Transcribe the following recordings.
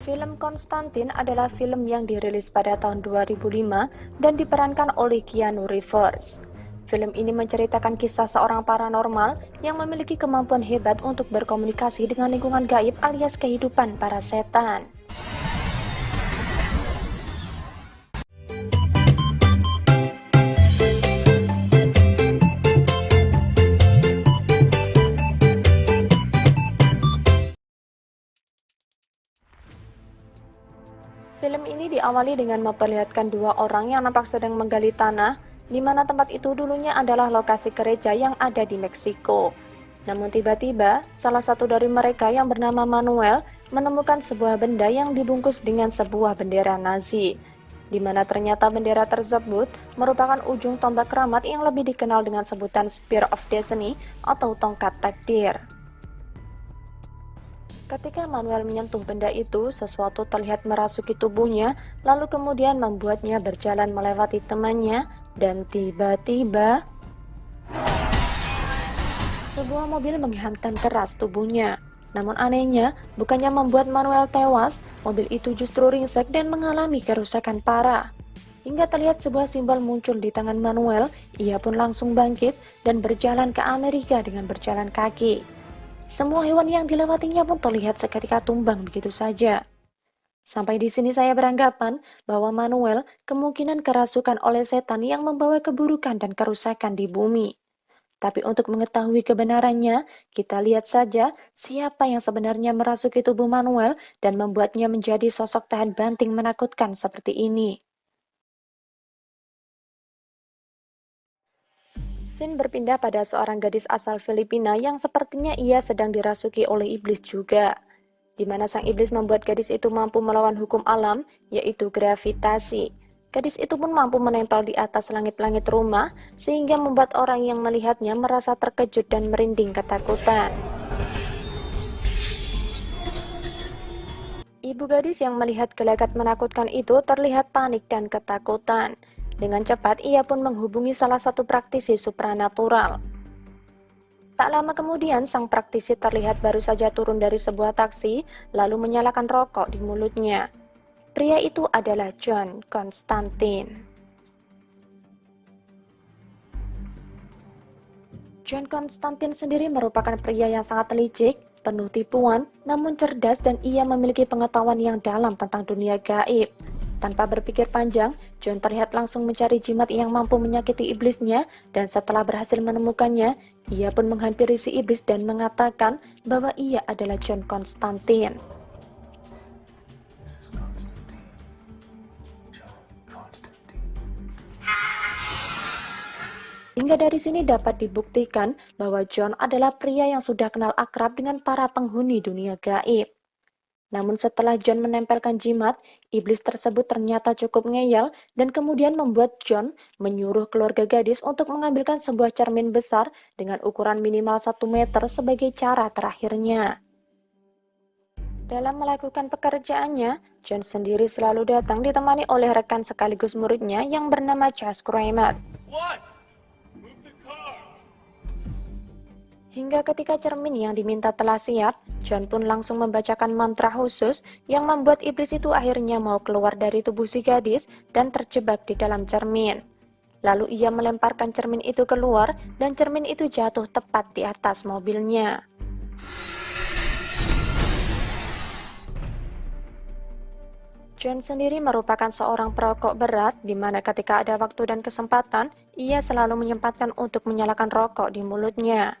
Film Konstantin adalah film yang dirilis pada tahun 2005 dan diperankan oleh Keanu Reeves. Film ini menceritakan kisah seorang paranormal yang memiliki kemampuan hebat untuk berkomunikasi dengan lingkungan gaib alias kehidupan para setan. Film ini diawali dengan memperlihatkan dua orang yang nampak sedang menggali tanah, di mana tempat itu dulunya adalah lokasi gereja yang ada di Meksiko. Namun tiba-tiba, salah satu dari mereka yang bernama Manuel menemukan sebuah benda yang dibungkus dengan sebuah bendera Nazi, di mana ternyata bendera tersebut merupakan ujung tombak keramat yang lebih dikenal dengan sebutan Spear of Destiny atau tongkat takdir. Ketika Manuel menyentuh benda itu, sesuatu terlihat merasuki tubuhnya, lalu kemudian membuatnya berjalan melewati temannya, dan tiba-tiba sebuah mobil menghantam keras tubuhnya. Namun anehnya, bukannya membuat Manuel tewas, mobil itu justru ringsek dan mengalami kerusakan parah. Hingga terlihat sebuah simbol muncul di tangan Manuel, ia pun langsung bangkit dan berjalan ke Amerika dengan berjalan kaki. Semua hewan yang dilewatinya pun terlihat seketika tumbang begitu saja. Sampai di sini saya beranggapan bahwa Manuel kemungkinan kerasukan oleh setan yang membawa keburukan dan kerusakan di bumi. Tapi untuk mengetahui kebenarannya, kita lihat saja siapa yang sebenarnya merasuki tubuh Manuel dan membuatnya menjadi sosok tahan banting menakutkan seperti ini. Scene berpindah pada seorang gadis asal Filipina yang sepertinya ia sedang dirasuki oleh iblis juga, di mana sang iblis membuat gadis itu mampu melawan hukum alam, yaitu gravitasi. Gadis itu pun mampu menempel di atas langit-langit rumah, sehingga membuat orang yang melihatnya merasa terkejut dan merinding ketakutan. Ibu gadis yang melihat gelagat menakutkan itu terlihat panik dan ketakutan. Dengan cepat, ia pun menghubungi salah satu praktisi supranatural. Tak lama kemudian, sang praktisi terlihat baru saja turun dari sebuah taksi, lalu menyalakan rokok di mulutnya. Pria itu adalah John Constantine. John Constantine sendiri merupakan pria yang sangat licik, penuh tipuan, namun cerdas dan ia memiliki pengetahuan yang dalam tentang dunia gaib. Tanpa berpikir panjang, John terlihat langsung mencari jimat yang mampu menyakiti iblisnya, dan setelah berhasil menemukannya, ia pun menghampiri si iblis dan mengatakan bahwa ia adalah John Constantine. Hingga dari sini dapat dibuktikan bahwa John adalah pria yang sudah kenal akrab dengan para penghuni dunia gaib. Namun setelah John menempelkan jimat, iblis tersebut ternyata cukup ngeyel dan kemudian membuat John menyuruh keluarga gadis untuk mengambilkan sebuah cermin besar dengan ukuran minimal 1 meter sebagai cara terakhirnya. Dalam melakukan pekerjaannya, John sendiri selalu datang ditemani oleh rekan sekaligus muridnya yang bernama Chas Kramer. Hingga ketika cermin yang diminta telah siap, John pun langsung membacakan mantra khusus yang membuat iblis itu akhirnya mau keluar dari tubuh si gadis dan terjebak di dalam cermin. Lalu ia melemparkan cermin itu keluar dan cermin itu jatuh tepat di atas mobilnya. John sendiri merupakan seorang perokok berat, di mana ketika ada waktu dan kesempatan, ia selalu menyempatkan untuk menyalakan rokok di mulutnya.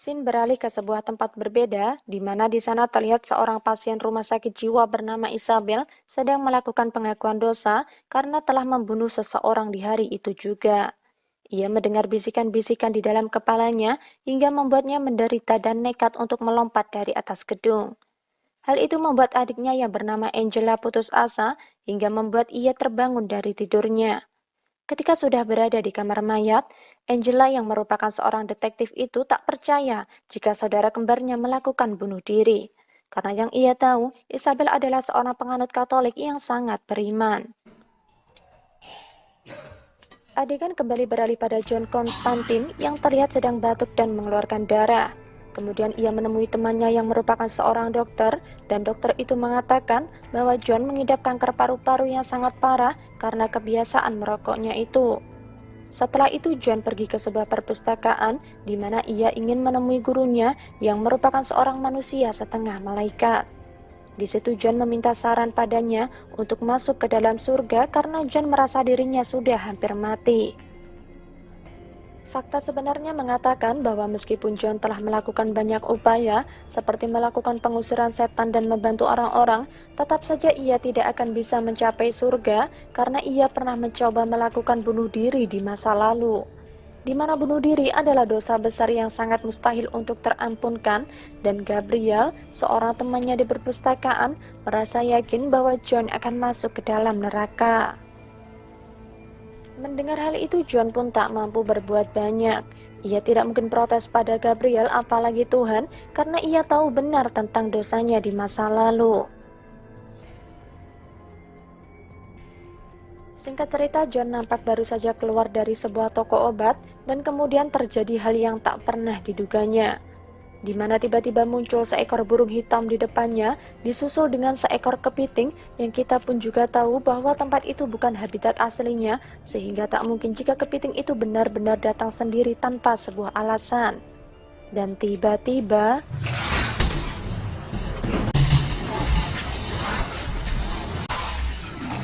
Scene beralih ke sebuah tempat berbeda, di mana di sana terlihat seorang pasien rumah sakit jiwa bernama Isabel sedang melakukan pengakuan dosa karena telah membunuh seseorang di hari itu juga. Ia mendengar bisikan-bisikan di dalam kepalanya hingga membuatnya menderita dan nekat untuk melompat dari atas gedung. Hal itu membuat adiknya yang bernama Angela putus asa hingga membuat ia terbangun dari tidurnya. Ketika sudah berada di kamar mayat, Angela yang merupakan seorang detektif itu tak percaya jika saudara kembarnya melakukan bunuh diri. Karena yang ia tahu, Isabel adalah seorang penganut Katolik yang sangat beriman. Adegan kembali beralih pada John Constantine yang terlihat sedang batuk dan mengeluarkan darah. Kemudian ia menemui temannya yang merupakan seorang dokter, dan dokter itu mengatakan bahwa John mengidap kanker paru-paru yang sangat parah karena kebiasaan merokoknya itu. Setelah itu John pergi ke sebuah perpustakaan di mana ia ingin menemui gurunya yang merupakan seorang manusia setengah malaikat. Di situ John meminta saran padanya untuk masuk ke dalam surga karena John merasa dirinya sudah hampir mati. Fakta sebenarnya mengatakan bahwa meskipun John telah melakukan banyak upaya, seperti melakukan pengusiran setan dan membantu orang-orang, tetap saja ia tidak akan bisa mencapai surga karena ia pernah mencoba melakukan bunuh diri di masa lalu. Di mana bunuh diri adalah dosa besar yang sangat mustahil untuk terampunkan, dan Gabriel, seorang temannya di perpustakaan, merasa yakin bahwa John akan masuk ke dalam neraka. Mendengar hal itu, John pun tak mampu berbuat banyak. Ia tidak mungkin protes pada Gabriel, apalagi Tuhan, karena ia tahu benar tentang dosanya di masa lalu. Singkat cerita, John nampak baru saja keluar dari sebuah toko obat, dan kemudian terjadi hal yang tak pernah diduganya, di mana tiba-tiba muncul seekor burung hitam di depannya, disusul dengan seekor kepiting yang kita pun juga tahu bahwa tempat itu bukan habitat aslinya, sehingga tak mungkin jika kepiting itu benar-benar datang sendiri tanpa sebuah alasan. Dan tiba-tiba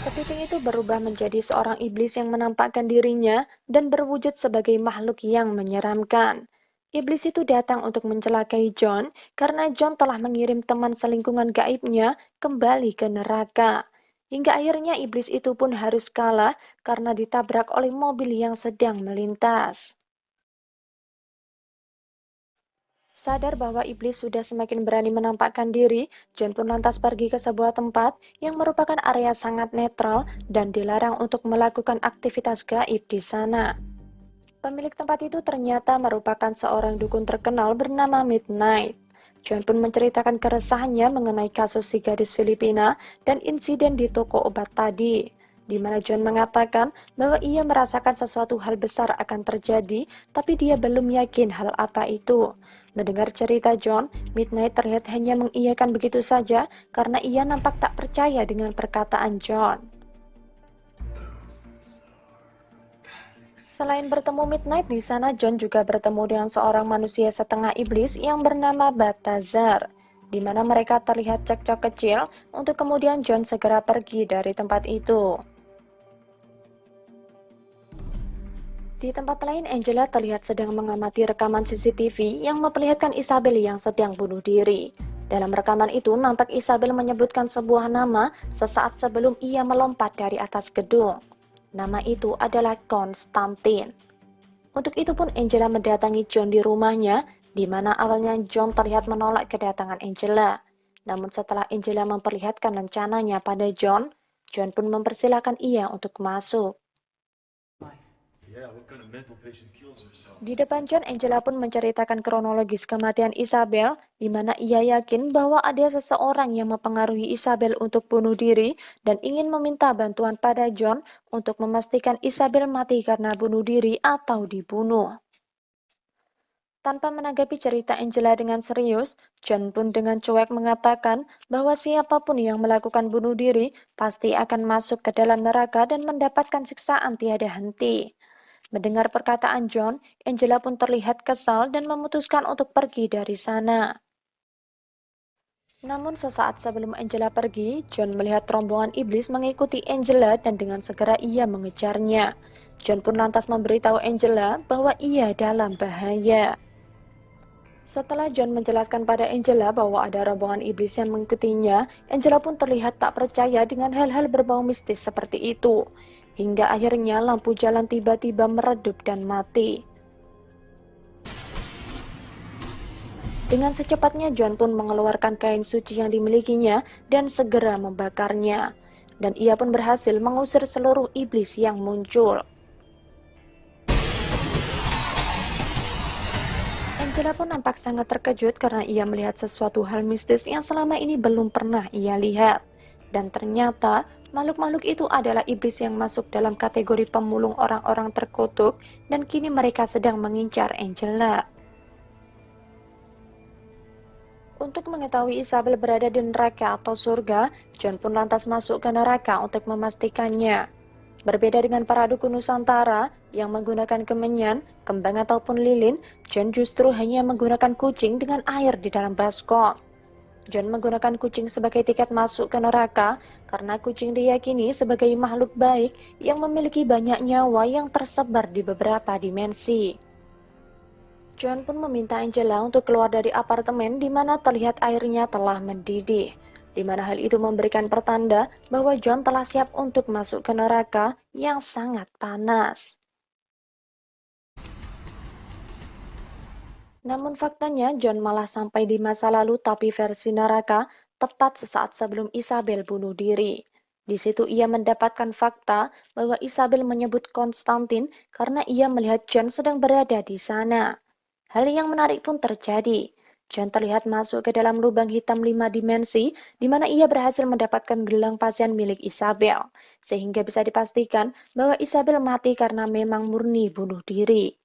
kepiting itu berubah menjadi seorang iblis yang menampakkan dirinya dan berwujud sebagai makhluk yang menyeramkan. Iblis itu datang untuk mencelakai John karena John telah mengirim teman selingkungan gaibnya kembali ke neraka. Hingga akhirnya iblis itu pun harus kalah karena ditabrak oleh mobil yang sedang melintas. Sadar bahwa iblis sudah semakin berani menampakkan diri, John pun lantas pergi ke sebuah tempat yang merupakan area sangat netral dan dilarang untuk melakukan aktivitas gaib di sana. Pemilik tempat itu ternyata merupakan seorang dukun terkenal bernama Midnight. John pun menceritakan keresahannya mengenai kasus si gadis Filipina dan insiden di toko obat tadi, di mana John mengatakan bahwa ia merasakan sesuatu hal besar akan terjadi, tapi dia belum yakin hal apa itu. Mendengar cerita John, Midnight terlihat hanya mengiyakan begitu saja karena ia nampak tak percaya dengan perkataan John. Selain bertemu Midnight di sana, John juga bertemu dengan seorang manusia setengah iblis yang bernama Balthazar, di mana mereka terlihat cekcok kecil untuk kemudian John segera pergi dari tempat itu. Di tempat lain, Angela terlihat sedang mengamati rekaman CCTV yang memperlihatkan Isabel yang sedang bunuh diri. Dalam rekaman itu, nampak Isabel menyebutkan sebuah nama sesaat sebelum ia melompat dari atas gedung. Nama itu adalah Konstantin. Untuk itu pun Angela mendatangi John di rumahnya, di mana awalnya John terlihat menolak kedatangan Angela. Namun setelah Angela memperlihatkan rencananya pada John, John pun mempersilahkan ia untuk masuk. Di depan John, Angela pun menceritakan kronologis kematian Isabel, di mana ia yakin bahwa ada seseorang yang mempengaruhi Isabel untuk bunuh diri dan ingin meminta bantuan pada John untuk memastikan Isabel mati karena bunuh diri atau dibunuh. Tanpa menanggapi cerita Angela dengan serius, John pun dengan cuek mengatakan bahwa siapapun yang melakukan bunuh diri pasti akan masuk ke dalam neraka dan mendapatkan siksaan tiada henti. Mendengar perkataan John, Angela pun terlihat kesal dan memutuskan untuk pergi dari sana. Namun sesaat sebelum Angela pergi, John melihat rombongan iblis mengikuti Angela dan dengan segera ia mengejarnya. John pun lantas memberitahu Angela bahwa ia dalam bahaya. Setelah John menjelaskan pada Angela bahwa ada rombongan iblis yang mengikutinya, Angela pun terlihat tak percaya dengan hal-hal berbau mistis seperti itu. Hingga akhirnya lampu jalan tiba-tiba meredup dan mati. Dengan secepatnya John pun mengeluarkan kain suci yang dimilikinya dan segera membakarnya. Dan ia pun berhasil mengusir seluruh iblis yang muncul. Angela pun nampak sangat terkejut karena ia melihat sesuatu hal mistis yang selama ini belum pernah ia lihat. Dan ternyata makhluk-makhluk itu adalah iblis yang masuk dalam kategori pemulung orang-orang terkutuk dan kini mereka sedang mengincar Angela. Untuk mengetahui Isabel berada di neraka atau surga, John pun lantas masuk ke neraka untuk memastikannya. Berbeda dengan para dukun Nusantara yang menggunakan kemenyan, kembang ataupun lilin, John justru hanya menggunakan kucing dengan air di dalam baskom. John menggunakan kucing sebagai tiket masuk ke neraka karena kucing diyakini sebagai makhluk baik yang memiliki banyak nyawa yang tersebar di beberapa dimensi. John pun meminta Angela untuk keluar dari apartemen di mana terlihat airnya telah mendidih, di mana hal itu memberikan pertanda bahwa John telah siap untuk masuk ke neraka yang sangat panas. Namun faktanya John malah sampai di masa lalu tapi versi neraka tepat sesaat sebelum Isabel bunuh diri. Di situ ia mendapatkan fakta bahwa Isabel menyebut Konstantin karena ia melihat John sedang berada di sana. Hal yang menarik pun terjadi. John terlihat masuk ke dalam lubang hitam 5 dimensi, di mana ia berhasil mendapatkan gelang pasien milik Isabel, sehingga bisa dipastikan bahwa Isabel mati karena memang murni bunuh diri.